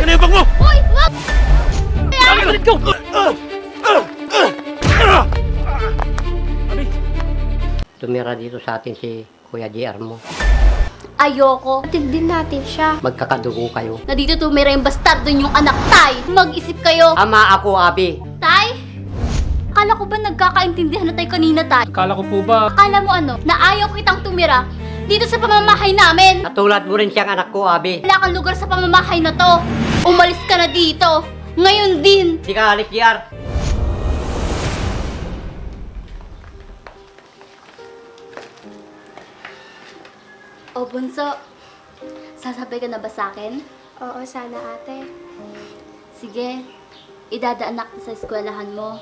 na yung bag mo! Hoy! Wag! Dami ulit ko! Abi! Tumira dito sa atin si Kuya JR mo. Ayoko. Atid din natin siya. Magkakadugo kayo. Na dito tumira yung bastardo yung anak, Tay. Mag-isip kayo. Ama ako, Abi. Tay? Akala ko ba nagkakaintindihan na tayo kanina, Tay? Akala ko po ba... Akala mo ano, na ayaw kitang tumira dito sa pamamahay namin. Katulad mo rin siyang anak ko, Abi. Wala kang lugar sa pamamahay na to. Umalis ka na dito. Ngayon din. Di ka alis, JR. O Bunso, sasabay ka na ba sa akin? Oo, sana ate. Sige, idadaan na kita sa eskwelahan mo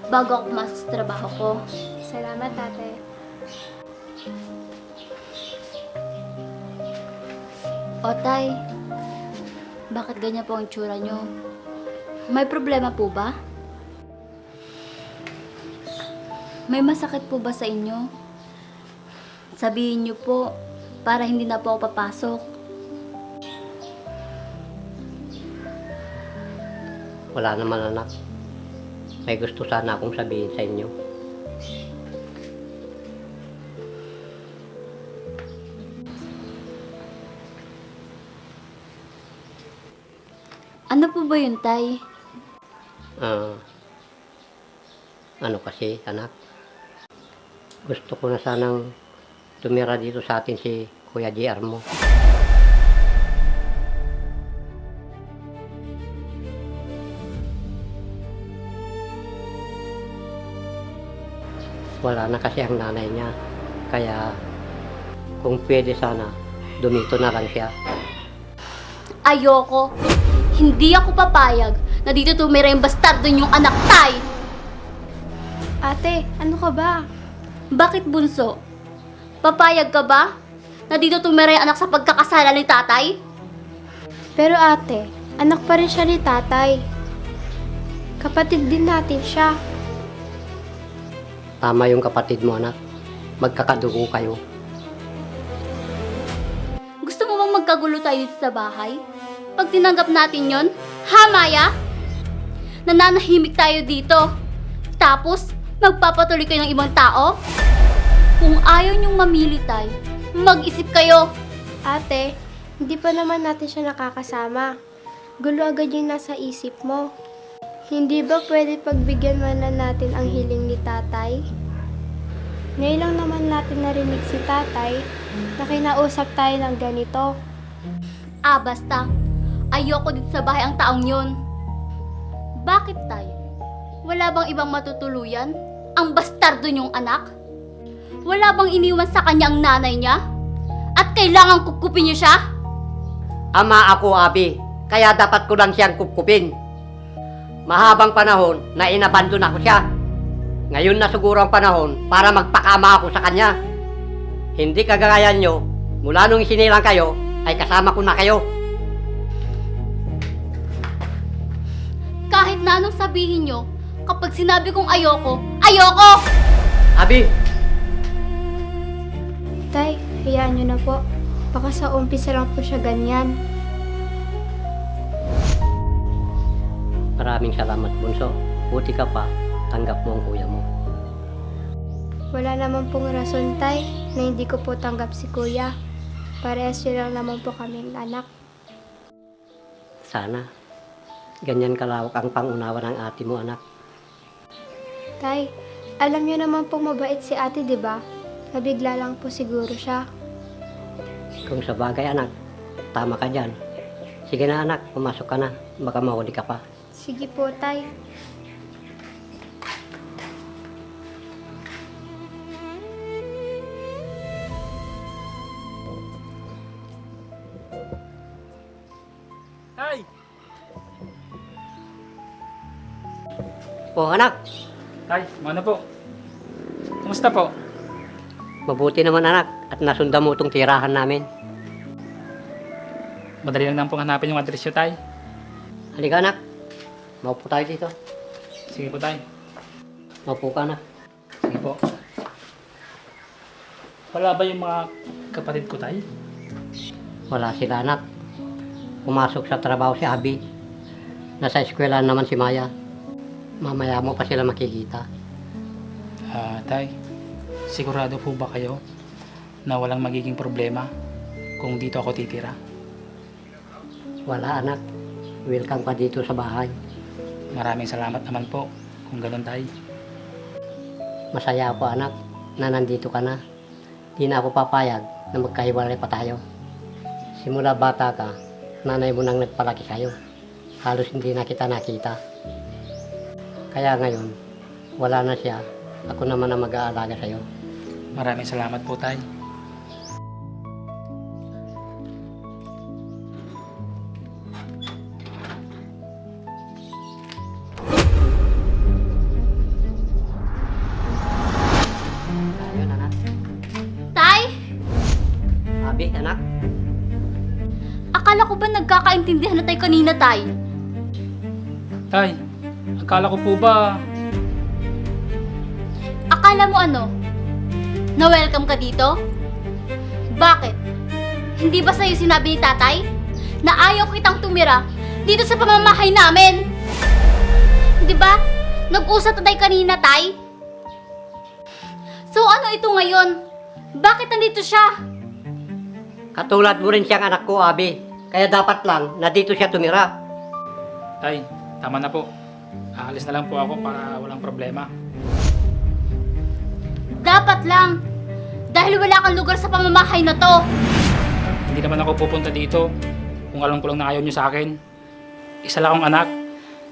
bago ako pumasok sa trabaho ko. Salamat ate. O Tay, bakit ganyan po ang tsura nyo? May problema po ba? May masakit po ba sa inyo? Sabihin niyo po para hindi na po ako papasok. Wala naman, anak. May gusto sana akong sabihin sa inyo. Ano po ba yun, Tay? Ano kasi, anak? Gusto ko na sanang tumira dito sa atin si Kuya JR mo. Wala na kasi ang nanay niya. Kaya, kung pwede sana, dumito na lang siya. Ayoko. Hindi ako papayag na dito tumira yung bastardo yung anak, Tay. Ate, ano ka ba? Bakit, Bunso? Papayag ka ba na dito tumira yung anak sa pagkakasala ni tatay? Pero ate, anak pa rin siya ni tatay. Kapatid din natin siya. Tama yung kapatid mo, anak. Magkakadugo kayo. Gusto mo bang magkagulo tayo dito sa bahay? Pag tinanggap natin yon, ha, Maya? Nananahimik tayo dito. Tapos, magpapatuloy kayo ng ibang tao? Kung ayaw niyong mamili tayo, mag-isip kayo. Ate, hindi pa naman natin siya nakakasama. Gulo agad yung nasa isip mo. Hindi ba pwede pagbigyan man lang natin ang hiling ni tatay? Ngayon lang naman natin narinig si tatay na kinausap tayo ng ganito. Basta. Ayoko dito sa bahay ang taong yon. Bakit, Tay? Wala bang ibang matutuluyan? Ang bastardo niyong anak? Wala bang iniwan sa kanya ang nanay niya? At kailangan kukupin niyo siya? Ama ako, Abi. Kaya dapat ko lang siyang kupkupin. Mahabang panahon na inabandon ako siya. Ngayon na siguro ang panahon para magpakama ako sa kanya. Hindi kagaya nyo, mula nung isinilang kayo, ay kasama ko na kayo. Kahit na anong sabihin niyo, kapag sinabi kong ayoko, ayoko! Abi, Tay, hayaan niyo na po. Baka sa umpisa lang po siya ganyan. maraming salamat, Bunso. Buti ka pa, tanggap mo ang kuya mo. Wala naman pong rason, Tay, na hindi ko po tanggap si Kuya. Parehas yun lang naman po kaming anak. Sana, ganyan kalawak ang pangunawa ng ate mo, anak. Tay, alam niyo naman pong mabait si ate, di ba? Nabigla lang po siguro siya. Kung sa bagay, anak, tama ka dyan. Sige na, anak, pumasok ka na. Baka mahuli ka pa. Sige po, Tay. Ay! Oh, anak, Ay, ano po? Kumusta po? mabuti naman, anak, at nasundan mo itong tirahan namin. Madali lang pong hanapin yung address nyo, tay. Halika, anak. Maupo tayo dito. Sige po, tay. Maupo ka, anak. Sige po. Wala ba yung mga kapatid ko, tay? Wala sila, anak. pumasok sa trabaho si Abi. Nasa eskwela naman si Maya. Mamaya mo pa sila makikita. Tay, sigurado po ba kayo na walang magiging problema kung dito ako titira? Wala anak, welcome pa dito sa bahay. Maraming salamat naman po kung ganun, Tay. Masaya ako anak na nandito ka na. Di na ako papayag na magkahiwalay pa tayo. Simula bata ka, nanay mo nang nagpalaki sa'yo. Halos hindi na kita nakita. Kaya ngayon, wala na siya. Ako naman ang mag-aalaga sa'yo. Maraming salamat po, Tay. Ayun anak. Tay, Abi, anak. akala ko ba nagkakaintindihan na tayo kanina, Tay? Tay, akala ko po ba Akala mo ano? Na welcome ka dito? Bakit? Hindi ba sa'yo sinabi ni tatay na ayaw kitang tumira dito sa pamamahay namin? Di ba? Nag-usap na tayo kanina, Tay. So ano ito ngayon? Bakit nandito siya? Katulad mo rin siyang anak ko, Abi. Kaya dapat lang na dito siya tumira. Tay, tama na po. Aalis na lang po ako para walang problema. Dapat lang. Dahil wala kang lugar sa pamamahay na to. Hindi naman ako pupunta dito kung alam ko lang na ayaw niyo sa akin. Isa lang akong anak,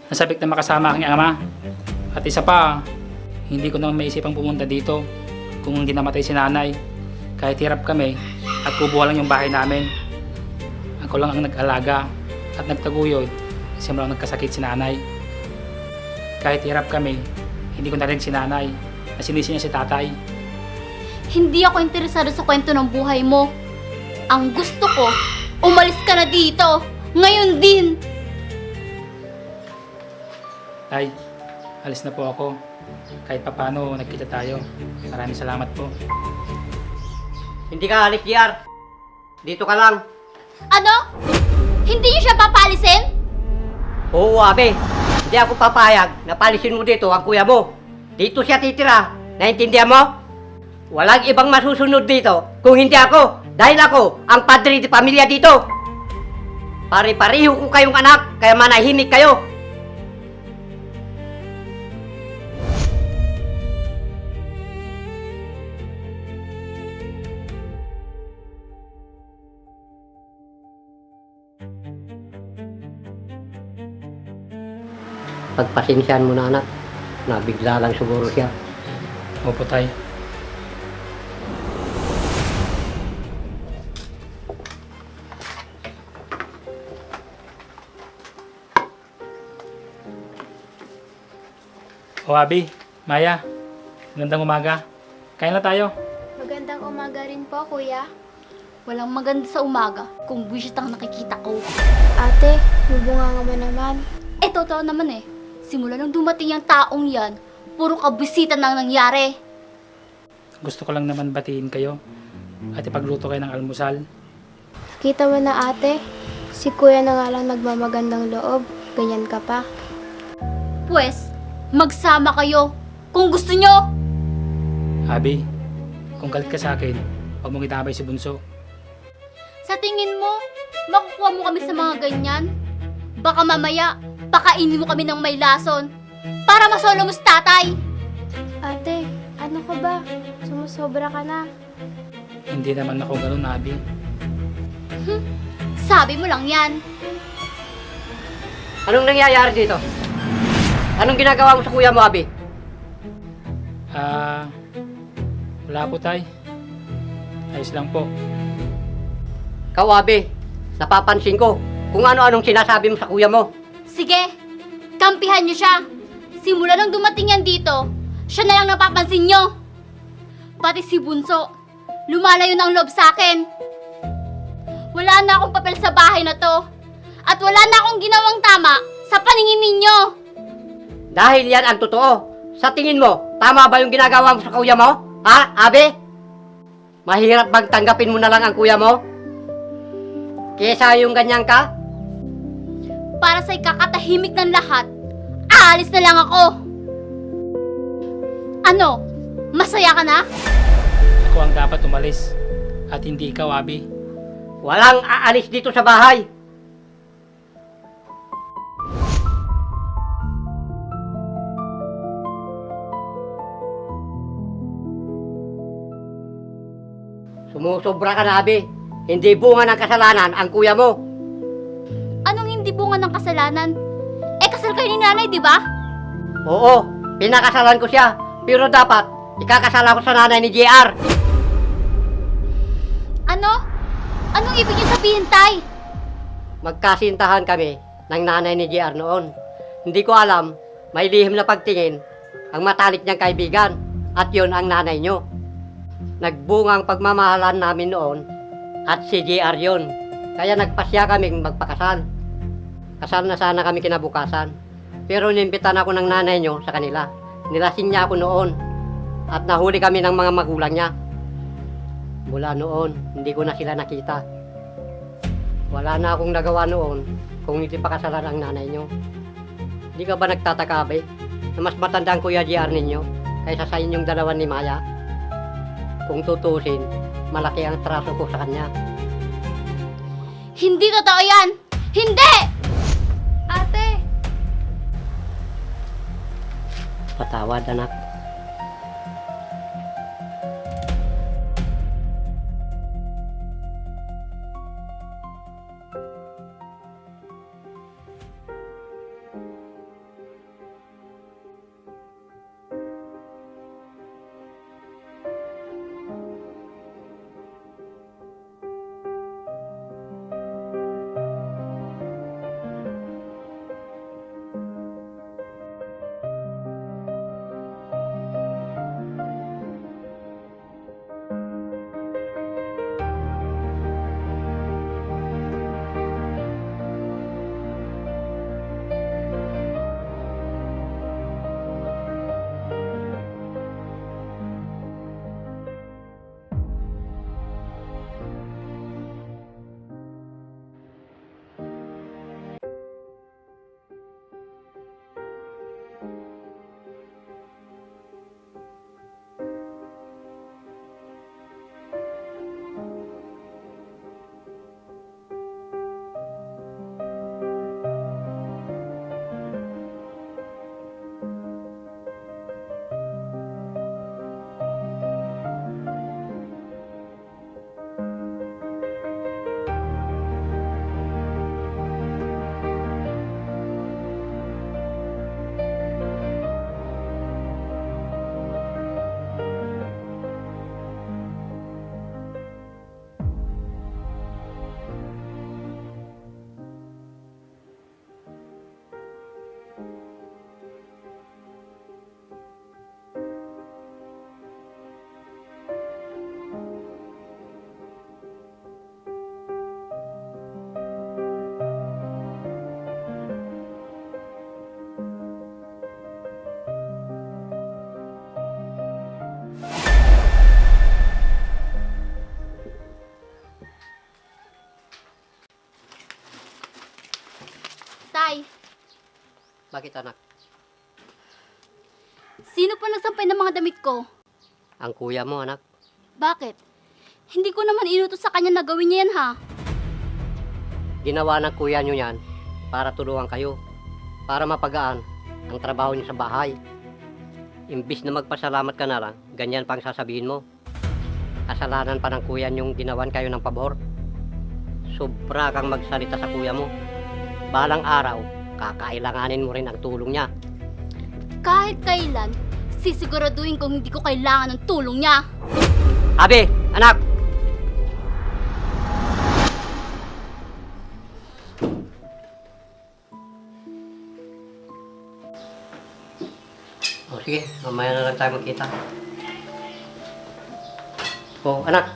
nasabik na makasama aking ama. At isa pa, hindi ko naman maisipang pumunta dito kung hindi namatay si nanay. Kahit hirap kami at kubuha lang yung bahay namin. Ako lang ang nag-alaga at nagtaguyod simula nagkasakit si nanay. Kahit hirap kami, hindi ko narinig si nanay na sinisi niya si tatay. Hindi ako interesado sa kwento ng buhay mo. Ang gusto ko, umalis ka na dito. Ngayon din. Tay, alis na po ako. Kahit papano, nagkita tayo. Maraming salamat po. Hindi ka alis, JR. Dito ka lang. Ano? Hindi niyo siya papalisin? Oo, Abi. Hindi ako papayag na palisin mo dito ang kuya mo. Dito siya titira. Naintindihan mo? Walang ibang masusunod dito kung hindi ako. Dahil ako ang padre de pamilya dito. Pare-pareho ko kayong anak, kaya manahimik kayo. Pagpasensyahan mo na anak. Nabigla lang siguro siya. Opo, Tay. O Abi, Maya, magandang umaga. Kain na tayo. Magandang umaga rin po, kuya. Walang maganda sa umaga kung buwisit ang nakikita ko. Ate, mabunga nga mo naman. Eh, totoo naman eh. Simula nung dumating yung taong yan, puro kabisita nang nangyari. Gusto ko lang naman batiin kayo at ipagluto kayo ng almusal. Kita mo na ate, si kuya na nga lang nagmamagandang loob. Ganyan ka pa. Pwes, magsama kayo kung gusto nyo. Abi, kung galit ka sa akin, huwag mong itabay si Bunso. Sa tingin mo, makukuha mo kami sa mga ganyan? Baka mamaya, pakainin mo kami ng may lason para masolo mo si tatay. Ate, ano ka ba? Sumusobra ka na. Hindi naman ako ganun, Abi. Sabi mo lang yan. Anong nangyayari dito? Anong ginagawa mo sa kuya mo, Abi? Wala po, Tay. Ayos lang po. Ikaw, Abi, napapansin ko kung ano-anong sinasabi mo sa kuya mo. Sige, kampihan nyo siya. Simula nung dumating yan dito, siya na lang napapansin nyo. Pati si Bunso, lumalayo ng loob sa akin. Wala na akong papel sa bahay na to. At wala na akong ginawang tama sa paningin ninyo. Dahil yan ang totoo. Sa tingin mo, tama ba yung ginagawa mo sa kuya mo? Ha, Abi? Mahirap bang tanggapin mo na lang ang kuya mo? Kesa yung ganyan ka, para sa ikakatahimik ng lahat, aalis na lang ako. Ano? Masaya ka na? Ako ang dapat umalis at hindi ikaw, Abi. Walang aalis dito sa bahay. Sumusobra ka na, Abi. Hindi bunga ng kasalanan ang kuya mo. Anong hindi bunga ng kasalanan? Eh, kasal kayo ni nanay, di ba? Oo, pinakasalan ko siya. Pero dapat, ikakasala ko sa nanay ni JR. Ano? Anong ibig niyo sabihin, Tay? Magkasintahan kami ng nanay ni JR noon. Hindi ko alam, may lihim na pagtingin ang matalik niyang kaibigan at yun ang nanay niyo. Nagbunga ang pagmamahalan namin noon at si JR yun. Kaya nagpasya kaming magpakasal. Kasal na sana kami kinabukasan. Pero inimbitan ako ng nanay niyo sa kanila. Nilasing niya ako noon at nahuli kami ng mga magulang niya. Mula noon, hindi ko na sila nakita. Wala na akong nagawa noon kung hindi pakasalan ang nanay niyo. Hindi ka ba nagtataka, Abe, na mas matanda ang Kuya JR ninyo kaysa sa inyong dalawa ni Maya? Kung tutusin, malaki ang traso ko sa kanya. Hindi totoo yan! Hindi! Ate! Patawad, anak. Tay, Bakit, anak? sino pa nagsampay ng mga damit ko? Ang kuya mo, anak. Bakit? Hindi ko naman inutos sa kanya na gawin niya yan, ha? Ginawa ng kuya nyo yan para tulungan kayo. Para mapagaan ang trabaho niyo sa bahay. Imbis na magpasalamat ka na lang, ganyan pang sasabihin mo. Kasalanan pa ng kuya niyong ginawan kayo ng pabor. Sobra kang magsalita sa kuya mo. Balang araw, kakailanganin mo rin ang tulong niya. Kahit kailan, sisiguraduhin kong hindi ko kailangan ng tulong niya. Abi, anak! O sige, mamaya na lang tayo magkita. O anak,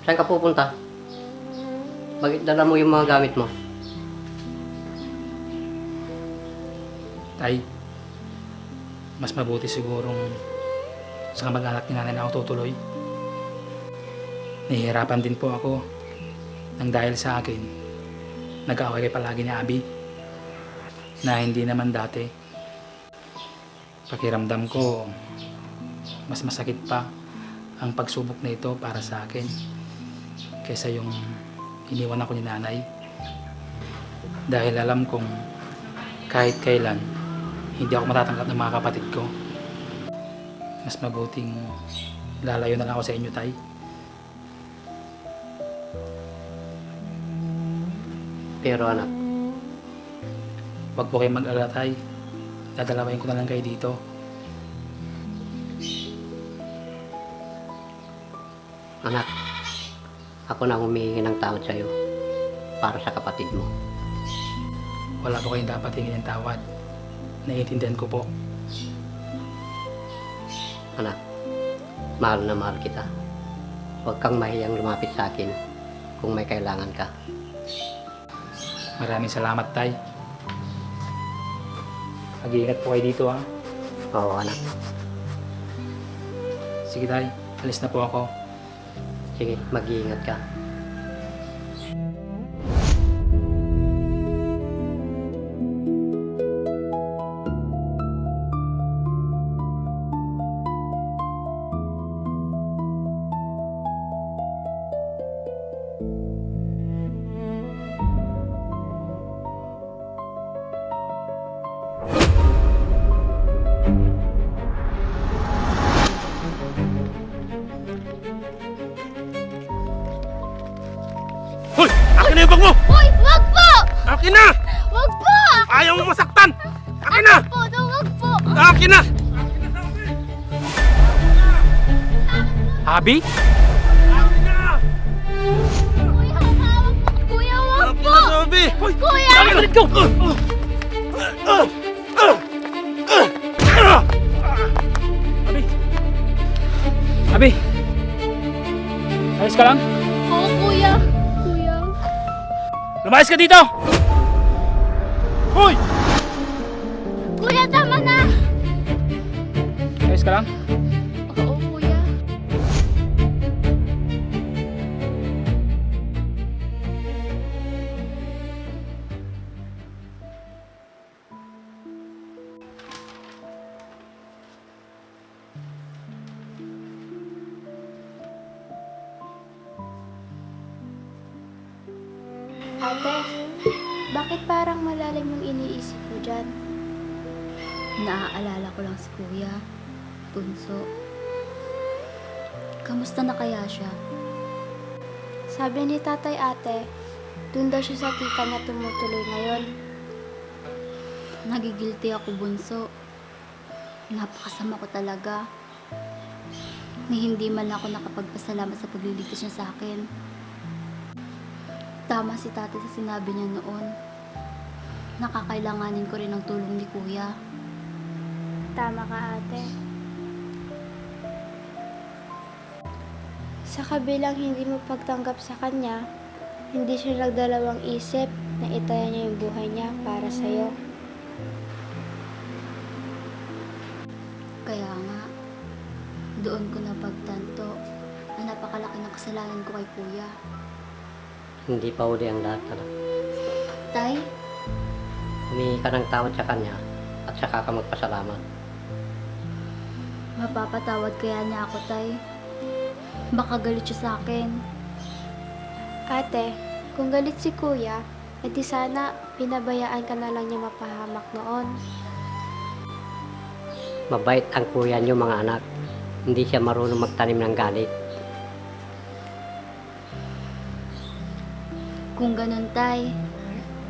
saan ka pupunta? Bakit dala mo yung mga gamit mo? Tay, mas mabuti sigurong sa kamag-anak ni nanay na ako tutuloy. Nahihirapan din po ako nang dahil sa akin, nag-aaway kayo palagi ni Abi. na hindi naman dati. Pakiramdam ko, mas masakit pa ang pagsubok na ito para sa akin kaysa yung iniwan ako ni nanay. Dahil alam kong kahit kailan hindi ako matatanggap ng mga kapatid ko. Mas mabuting lalayo na lang ako sa inyo, Tay. Pero anak, Huwag po kayong mag-alala, Tay. Dadalawain ko na lang kayo dito. anak, ako na humihingi ng tawad sa'yo para sa kapatid mo. Wala po kayong dapat hingin ng tawad. Naiintindihan ko po. Anak, mahal na mahal kita. Huwag kang mahiyang lumapit sa akin kung may kailangan ka. Maraming salamat, Tay. Mag-iingat po kayo dito, ha. Oo, anak. Sige, Tay. Alis na po ako. Sige, mag-iingat ka. Hoy! Akin na yung bag mo! Hoy, wag po! Akin na! Wag po! Ayaw mo masaktan! Akin na! Po, no, wag po! Akin na! Abi? Akin na! Kuya, hawak po! Kuya, wag Akin po! na, Sobi! Hoy! Kuya! Akin na! Go! Abi? Abi? Ayos ka lang? Oo, kuya! Kuya! Lumayas ka dito! Hoy! Kuya, tama na! Ayos ka lang? Oo, kuya. Ate, bakit parang malalim yung iniisip mo dyan? Naaalala ko lang si kuya. Bunso. Kamusta na kaya siya? Sabi ni tatay ate, dun daw siya sa tita niya tumutuloy ngayon. Nagigilty ako, bunso. Napakasama ko talaga. Na hindi man ako nakapagpasalamat sa pagliligtas niya sa akin. Tama si tatay sa sinabi niya noon. Nakakailanganin ko rin ng tulong ni kuya. Tama ka ate. Sa kabilang hindi mo pagtanggap sa kanya, hindi siya nagdalawang isip na itaya niya yung buhay niya para sa'yo. Kaya nga, doon ko napagtanto na napakalaki ng kasalanan ko kay kuya. Hindi pa uli ang lahat, anak. Tay, Humingi ka ng tawad sa kanya at saka ka magpasalamat. mapapatawad kaya niya ako, tay? Baka galit siya sa akin. Ate, kung galit si kuya, edi sana pinabayaan ka na lang niya mapahamak noon. Mabait ang kuya niyo, mga anak. Hindi siya marunong magtanim ng galit. Kung ganun, tay,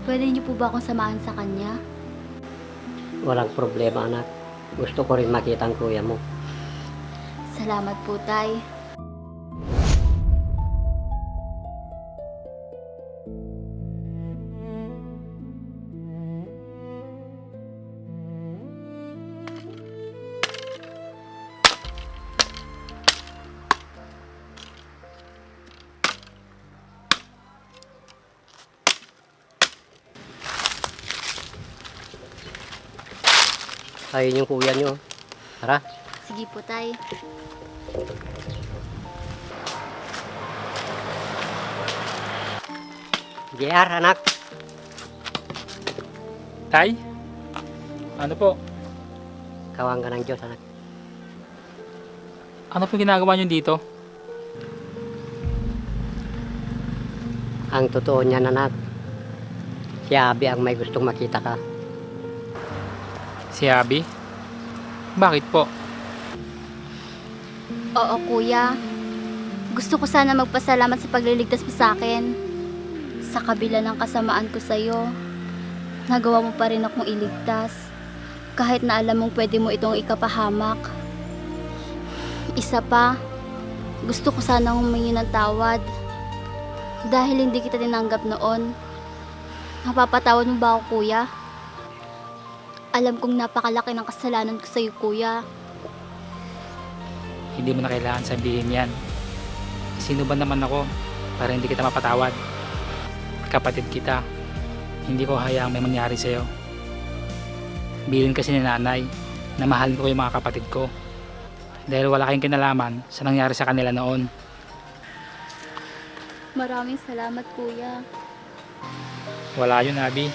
pwede niyo po ba akong samahan sa kanya? Walang problema, anak. Gusto ko rin makita ang kuya mo. Salamat po, tay. Ayun yung kuya niyo. Tara. Sige po, tay. JR, anak. Tay? Ano po? Kawang ka ng Diyos, anak. Ano po ginagawa niyo dito? Ang totoo niyan, anak, si Abi ang may gustong makita ka. Si Abby? Bakit po? Oo, kuya. Gusto ko sana magpasalamat sa pagliligtas mo sa akin. Sa kabila ng kasamaan ko sa'yo, nagawa mo pa rin akong iligtas. Kahit na alam mong pwede mo itong ikapahamak. Isa pa, gusto ko sana humingi ng tawad. Dahil hindi kita tinanggap noon. Mapapatawad mo ba ako, kuya? Alam kong napakalaki ng kasalanan ko sa'yo, kuya. Hindi mo na kailangan sabihin yan. Sino ba naman ako para hindi kita mapatawad? Kapatid kita. Hindi ko hayaang may mangyari sa'yo. Bilin kasi ni nanay na mahalin ko yung mga kapatid ko. Dahil wala kayong kinalaman sa nangyari sa kanila noon. Maraming salamat, kuya. Wala yun, Abby.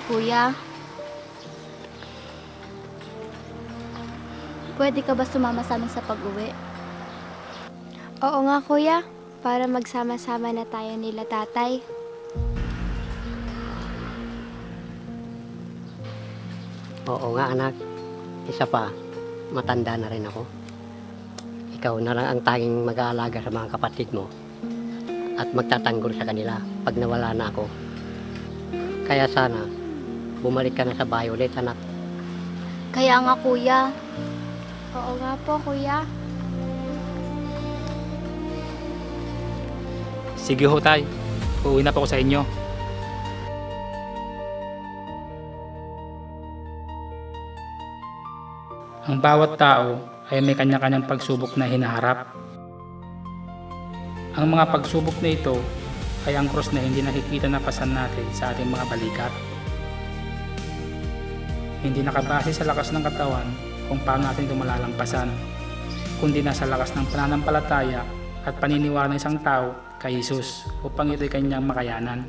Kuya, pwede ka ba sumama sa amin sa pag-uwi? Oo nga kuya, para magsama-sama na tayo nila tatay. Oo nga, anak. Isa pa, matanda na rin ako. Ikaw na lang ang tanging mag-aalaga sa mga kapatid mo at magtatanggol sa kanila pag nawala na ako. Kaya sana, bumalik ka na sa bahay ulit, anak. Kaya nga, kuya, Oo nga po kuya. Sige ho, tay. Uuwi na po ako sa inyo. Ang bawat tao ay may kanya-kanyang pagsubok na hinaharap. Ang mga pagsubok na ito ay ang krus na hindi nakikita na pasan natin sa ating mga balikat. Hindi nakabase sa lakas ng katawan kung paano natin ito malalampasan, kundi nasa lakas ng pananampalataya at paniniwala ng isang tao kay Jesus upang ito'y kanyang makayanan.